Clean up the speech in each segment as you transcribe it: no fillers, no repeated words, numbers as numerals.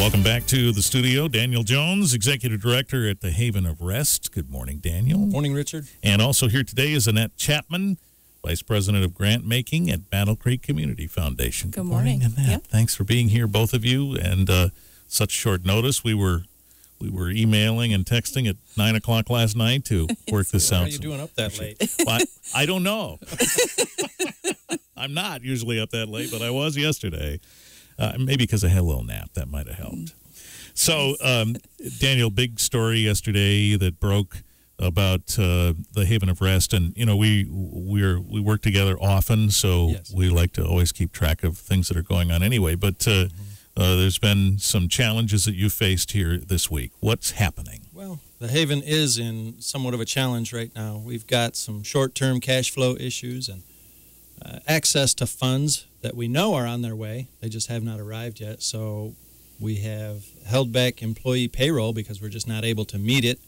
Welcome back to the studio. Daniel Jones, Executive Director at the Haven of Rest. Good morning, Daniel. Morning, Richard. And also here today is Annette Chapman, Vice President of Grant Making at Battle Creek Community Foundation. Good morning, Annette. Yep. Thanks for being here, both of you. And such short notice, we were emailing and texting at 9 o'clock last night to work this out. Why are you doing up that late? Well, I don't know. I'm not usually up that late, but I was yesterday. Maybe because I had a little nap. That might have helped. So, Daniel, big story yesterday that broke about the Haven of Rest. And, you know, we work together often, so Yes. we like to always keep track of things that are going on anyway. But there's been some challenges that you faced here this week. What's happening? Well, the Haven is in somewhat of a challenge right now. We've got some short-term cash flow issues and access to funds that we know are on their way. They just have not arrived yet. So we have held back employee payroll because we're just not able to meet it.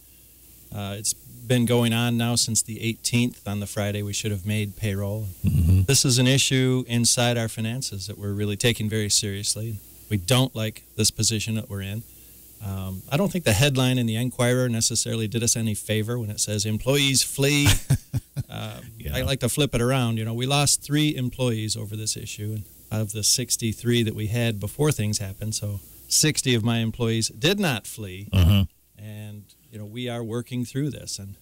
It's been going on now since the 18th. On the Friday, we should have made payroll. Mm-hmm. This is an issue inside our finances that we're really taking very seriously. We don't like this position that we're in. I don't think the headline in the Enquirer necessarily did us any favor when it says employees flee. Yeah. I like to flip it around. You know, we lost 3 employees over this issue, and of the 63 that we had before things happened, so 60 of my employees did not flee. Uh-huh. And, you know, we are working through this. And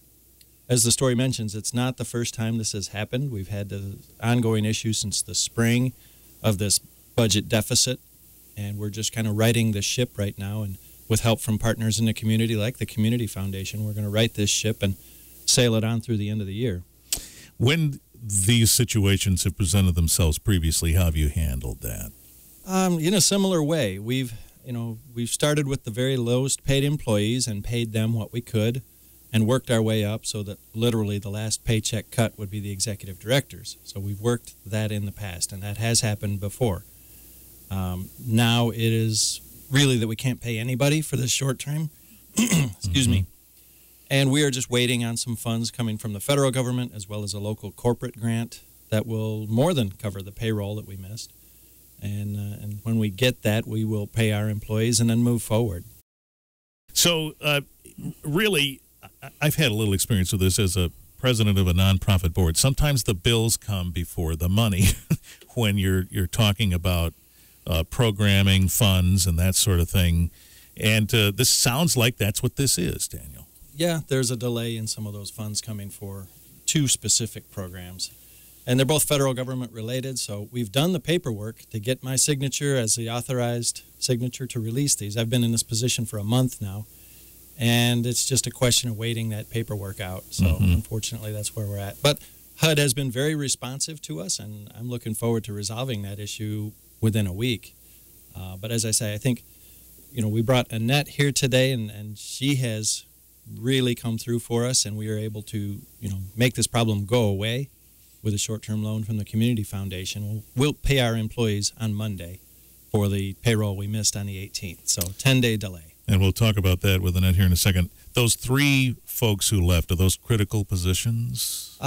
as the story mentions, it's not the first time this has happened. We've had the ongoing issue since the spring of this budget deficit, and we're just kind of righting the ship right now. And with help from partners in the community like the Community Foundation, we're going to right this ship and sail it on through the end of the year. When these situations have presented themselves previously, how have you handled that? In a similar way, we've started with the very lowest paid employees and paid them what we could and worked our way up so that literally the last paycheck cut would be the executive directors. So we've worked that in the past, and that has happened before. Now it is really that we can't pay anybody for this short term. Excuse me. And we are just waiting on some funds coming from the federal government as well as a local corporate grant that will more than cover the payroll that we missed. And when we get that, we will pay our employees and then move forward. So, really, I've had a little experience with this as a president of a nonprofit board. Sometimes the bills come before the money when you're talking about programming, funds, and that sort of thing. And this sounds like that's what this is, Daniel. Yeah, there's a delay in some of those funds coming for 2 specific programs. And they're both federal government related, so we've done the paperwork to get my signature as the authorized signature to release these. I've been in this position for a month now, and it's just a question of waiting that paperwork out. So unfortunately, that's where we're at. But HUD has been very responsive to us, and I'm looking forward to resolving that issue within a week. But as I say, I think, you know, we brought Annette here today, and she has really come through for us, and we are able to, you know, make this problem go away with a short-term loan from the Community Foundation. We'll pay our employees on Monday for the payroll we missed on the 18th, so 10-day delay. And we'll talk about that with Annette here in a second. Those 3 folks who left, are those critical positions?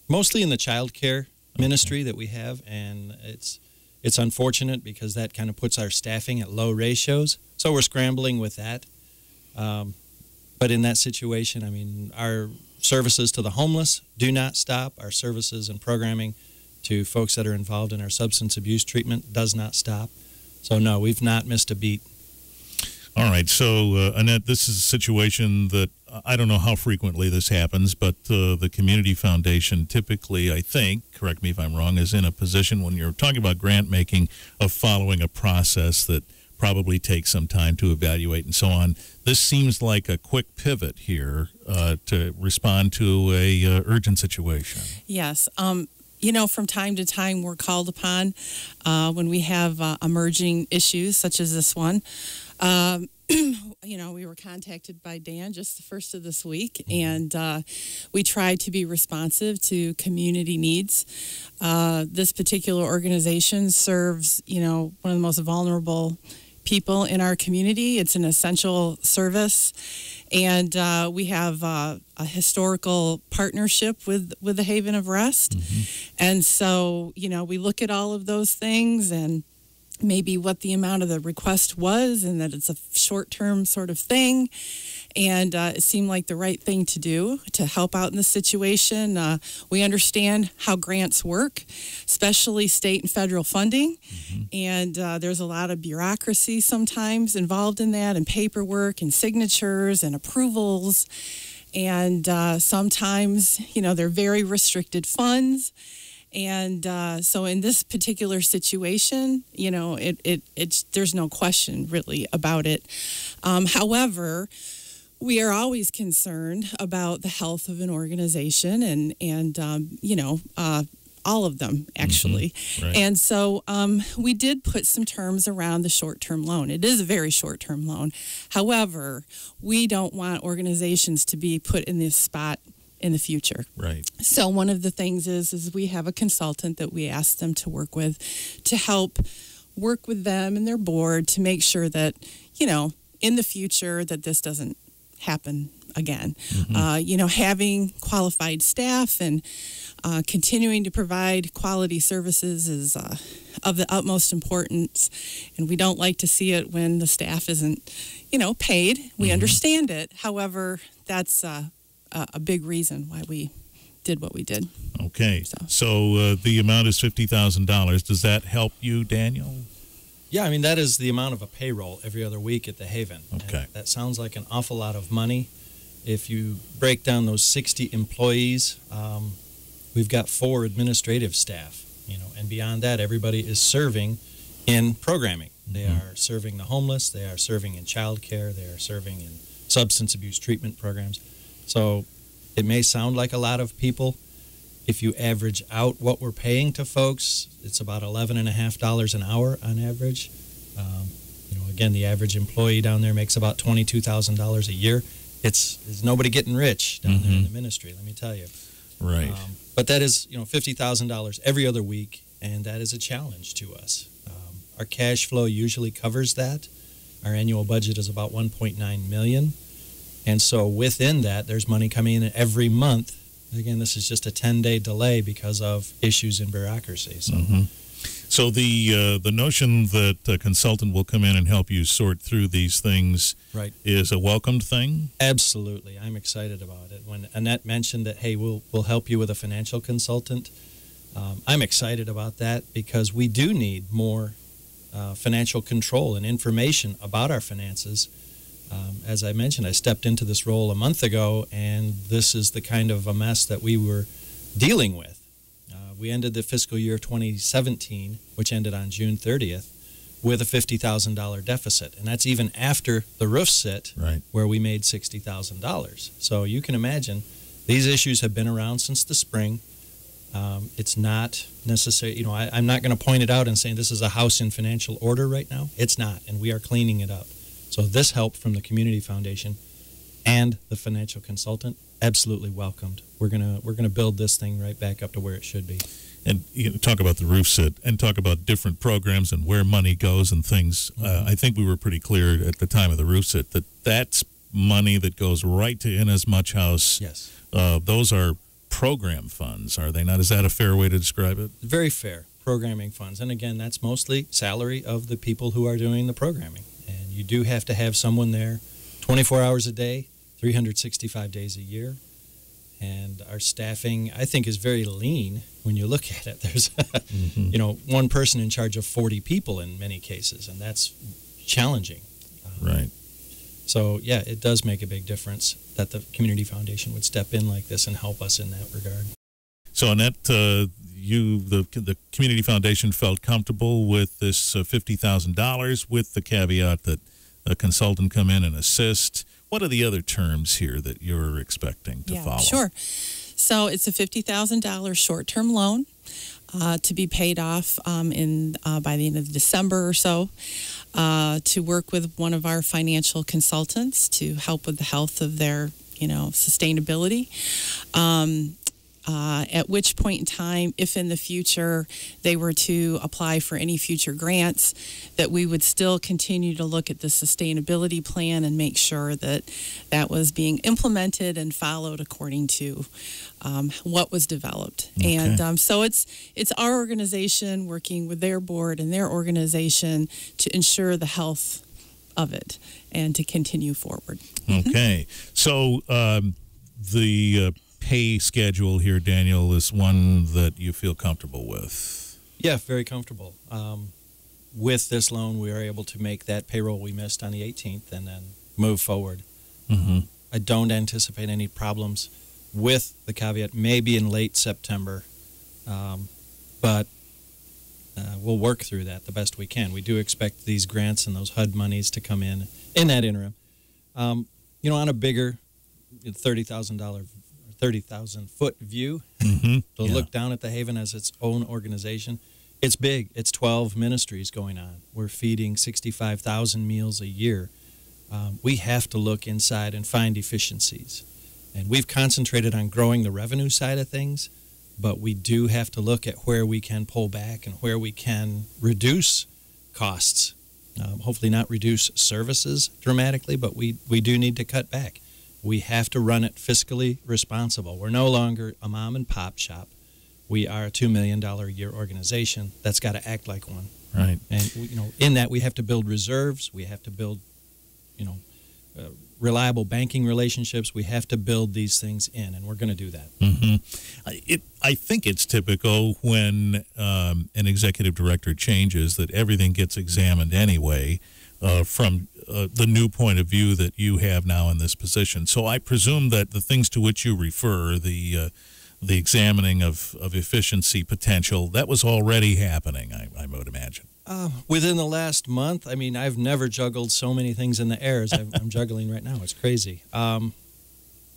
Mostly in the child care ministry that we have, and it's unfortunate because that kind of puts our staffing at low ratios, so we're scrambling with that. But in that situation, I mean, our services to the homeless do not stop. Our services and programming to folks that are involved in our substance abuse treatment does not stop. So, no, we've not missed a beat. All right. So, Annette, this is a situation that I don't know how frequently this happens, but the Community Foundation typically, I think, correct me if I'm wrong, is in a position when you're talking about grant making of following a process that probably takes some time to evaluate and so on. This seems like a quick pivot here to respond to a urgent situation. Yes. You know, from time to time we're called upon when we have emerging issues such as this one. You know, we were contacted by Dan just the first of this week, and we tried to be responsive to community needs. This particular organization serves, you know, one of the most vulnerable people in our community. It's an essential service, and we have a historical partnership with the Haven of Rest. And so, you know, we look at all of those things, and maybe what the amount of the request was and that it's a short-term sort of thing. And it seemed like the right thing to do to help out in this situation. We understand how grants work, especially state and federal funding. And there's a lot of bureaucracy sometimes involved in that, and paperwork and signatures and approvals. And sometimes, they're very restricted funds. And so in this particular situation, there's no question really about it. However, we are always concerned about the health of an organization and all of them, actually. Right. And so we did put some terms around the short-term loan. It is a very short-term loan. However, we don't want organizations to be put in this spot in the future. Right. So one of the things is we have a consultant that we ask them to work with to help work with them and their board to make sure that, in the future that this doesn't happen again. Having qualified staff and continuing to provide quality services is of the utmost importance. And we don't like to see it when the staff isn't, paid. We understand it. However, that's a big reason why we did what we did. Okay. So the amount is $50,000. Does that help you, Daniel? Yeah, I mean, that is the amount of a payroll every other week at the Haven. Okay. And that sounds like an awful lot of money. If you break down those 60 employees, we've got 4 administrative staff, and beyond that, everybody is serving in programming. They are serving the homeless, they are serving in child care, they are serving in substance abuse treatment programs. So it may sound like a lot of people. If you average out what we're paying to folks, it's about $11.50 an hour on average. Again, the average employee down there makes about $22,000 a year. It's nobody getting rich down there in the ministry, let me tell you. Right. But that is, $50,000 every other week, and that is a challenge to us. Our cash flow usually covers that. Our annual budget is about $1.9 million. And so within that, there's money coming in every month. Again, this is just a 10-day delay because of issues in bureaucracy. So the notion that a consultant will come in and help you sort through these things is a welcomed thing? Absolutely. I'm excited about it. When Annette mentioned that, hey, we'll help you with a financial consultant, I'm excited about that because we do need more financial control and information about our finances. As I mentioned, I stepped into this role a month ago, and this is the kind of a mess that we were dealing with. We ended the fiscal year 2017, which ended on June 30th, with a $50,000 deficit. And that's even after the roof sit, where we made $60,000. So you can imagine, these issues have been around since the spring. It's not necessary. I'm not going to point it out and say this is a house in financial order right now. It's not, and we are cleaning it up. So this help from the Community Foundation and the financial consultant, absolutely welcomed. We're gonna build this thing right back up to where it should be. And talk about the roof sit and talk about different programs and where money goes and things. I think we were pretty clear at the time of the roof sit that that's money that goes right to Inasmuch House. Yes. Those are program funds, are they not? Is that a fair way to describe it? Very fair. Programming funds. And again, that's mostly salary of the people who are doing the programming. And you do have to have someone there 24 hours a day, 365 days a year. And our staffing, I think, is very lean when you look at it. There's, one person in charge of 40 people in many cases, and that's challenging. Right. So, yeah, it does make a big difference that the Community Foundation would step in like this and help us in that regard. So, Annette, the Community Foundation felt comfortable with this $50,000 with the caveat that a consultant come in and assist. What are the other terms here that you're expecting to follow? Sure. So it's a $50,000 short-term loan to be paid off by the end of December or so, to work with one of our financial consultants to help with the health of their, sustainability. at which point in time, if in the future they were to apply for any future grants, that we would still continue to look at the sustainability plan and make sure that that was being implemented and followed according to what was developed. Okay. And so it's our organization working with their board and their organization to ensure the health of it and to continue forward. Okay. So the pay schedule here, Daniel, is one that you feel comfortable with? Yeah, very comfortable. With this loan, we are able to make that payroll we missed on the 18th and then move forward. Mm-hmm. I don't anticipate any problems, with the caveat maybe in late September, but we'll work through that the best we can. We do expect these grants and those HUD monies to come in that interim. On a bigger $30,000 view, Mm-hmm. to look down at the Haven as its own organization, it's big. It's 12 ministries going on. We're feeding 65,000 meals a year. We have to look inside and find efficiencies. And we've concentrated on growing the revenue side of things, but we do have to look at where we can pull back and where we can reduce costs. Hopefully not reduce services dramatically, but we do need to cut back. We have to run it fiscally responsible. We're no longer a mom and pop shop. We are a $2 million a year organization that's got to act like one. Right. And in that we have to build reserves. We have to build, reliable banking relationships. We have to build these things in, and we're going to do that. Mm-hmm. I think it's typical when an executive director changes that everything gets examined anyway from the new point of view that you have now in this position. So I presume that the things to which you refer, the examining of efficiency potential, that was already happening, I would imagine. Within the last month, I've never juggled so many things in the air as I'm juggling right now. It's crazy.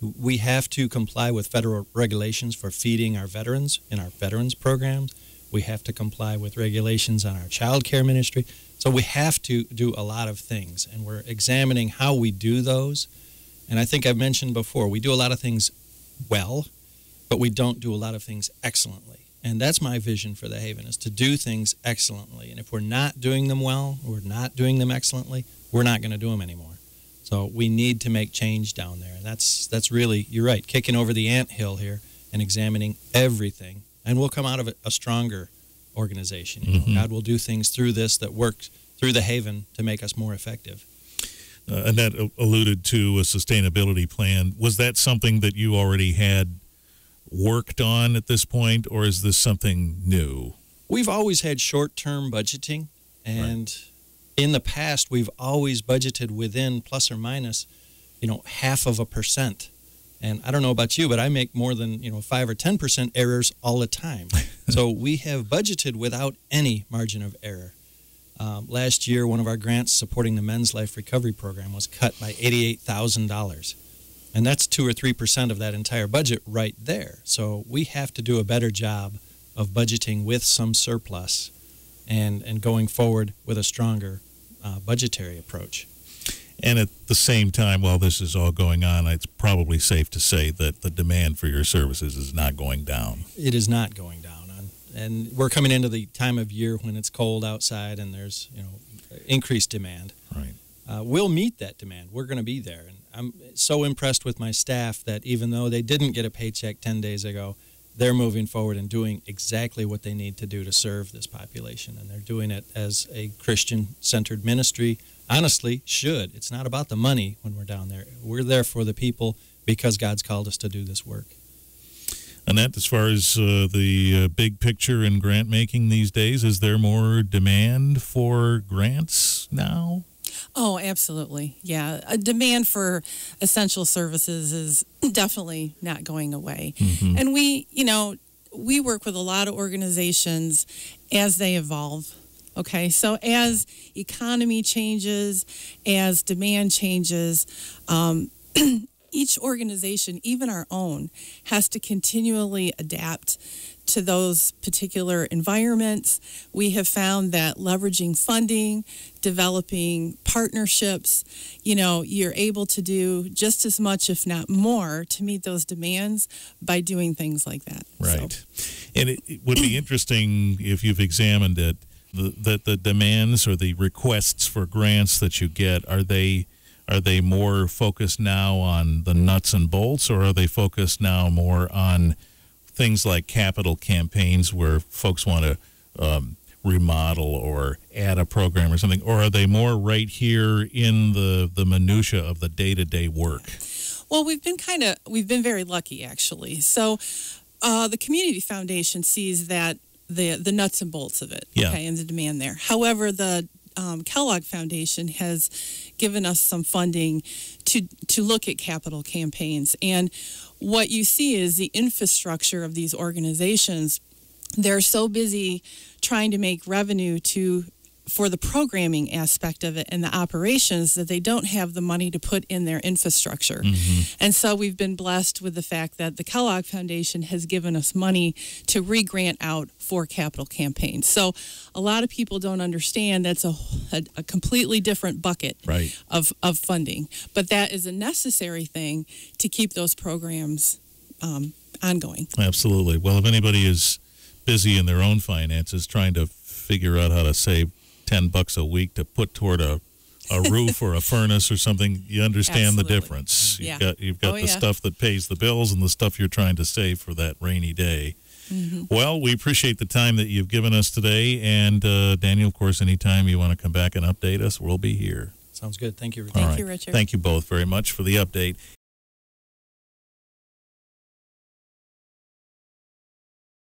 We have to comply with federal regulations for feeding our veterans in our veterans programs. We have to comply with regulations on our child care ministry. So we have to do a lot of things, and we're examining how we do those. And I think I've mentioned before, we do a lot of things well, but we don't do a lot of things excellently. And that's my vision for the Haven, is to do things excellently. And if we're not doing them well, we're not doing them excellently, we're not going to do them anymore. So we need to make change down there. And that's really, you're right, kicking over the anthill here and examining everything. And we'll come out of it a stronger organization. Mm-hmm. God will do things through this that work through the Haven to make us more effective. Annette alluded to a sustainability plan. Was that something that you already had worked on at this point, or is this something new? We've always had short-term budgeting, and in the past we've always budgeted within plus or minus, 0.5%. And I don't know about you, but I make more than 5 or 10% errors all the time. So we have budgeted without any margin of error. Last year, one of our grants supporting the Men's Life Recovery Program was cut by $88,000. And that's 2 or 3% of that entire budget right there. So we have to do a better job of budgeting with some surplus and going forward with a stronger budgetary approach. And at the same time, while this is all going on, it's probably safe to say that the demand for your services is not going down. It is not going down. And we're coming into the time of year when it's cold outside and there's increased demand. Right. We'll meet that demand. We're going to be there. And I'm so impressed with my staff that even though they didn't get a paycheck 10 days ago, they're moving forward and doing exactly what they need to do to serve this population. And they're doing it as a Christian-centered ministry honestly should. It's not about the money when we're down there. We're there for the people because God's called us to do this work. Annette, as far as the big picture in grant making these days, is there more demand for grants now? Oh, absolutely. Yeah. A demand for essential services is definitely not going away. Mm-hmm. And we work with a lot of organizations as they evolve. Okay, so as economy changes, as demand changes, each organization, even our own, has to continually adapt to those particular environments. We have found that leveraging funding, developing partnerships, you're able to do just as much, if not more, to meet those demands by doing things like that. Right. So. And it would be interesting if you've examined it, that the demands or the requests for grants that you get, are they more focused now on the nuts and bolts, or are they focused now more on things like capital campaigns where folks want to remodel or add a program or something, or are they more right here in the minutia of the day-to-day work? Well, we've been very lucky, actually. So the Community Foundation sees that the nuts and bolts of it, okay, and the demand there. However, the Kellogg Foundation has given us some funding to look at capital campaigns. And what you see is the infrastructure of these organizations. They're so busy trying to make revenue for the programming aspect of it and the operations that they don't have the money to put in their infrastructure. Mm-hmm. And so we've been blessed with the fact that the Kellogg Foundation has given us money to re-grant out for capital campaigns. So a lot of people don't understand that's a completely different bucket of funding. But that is a necessary thing to keep those programs ongoing. Absolutely. Well, if anybody is busy in their own finances trying to figure out how to save $10 a week to put toward a roof or a furnace or something, you understand the difference. You've got the stuff that pays the bills and the stuff you're trying to save for that rainy day. Mm-hmm. Well, we appreciate the time that you've given us today, and Daniel, of course, anytime you want to come back and update us, we'll be here. Sounds good. Thank you, Richard. Thank you, Richard. Thank you both very much for the update.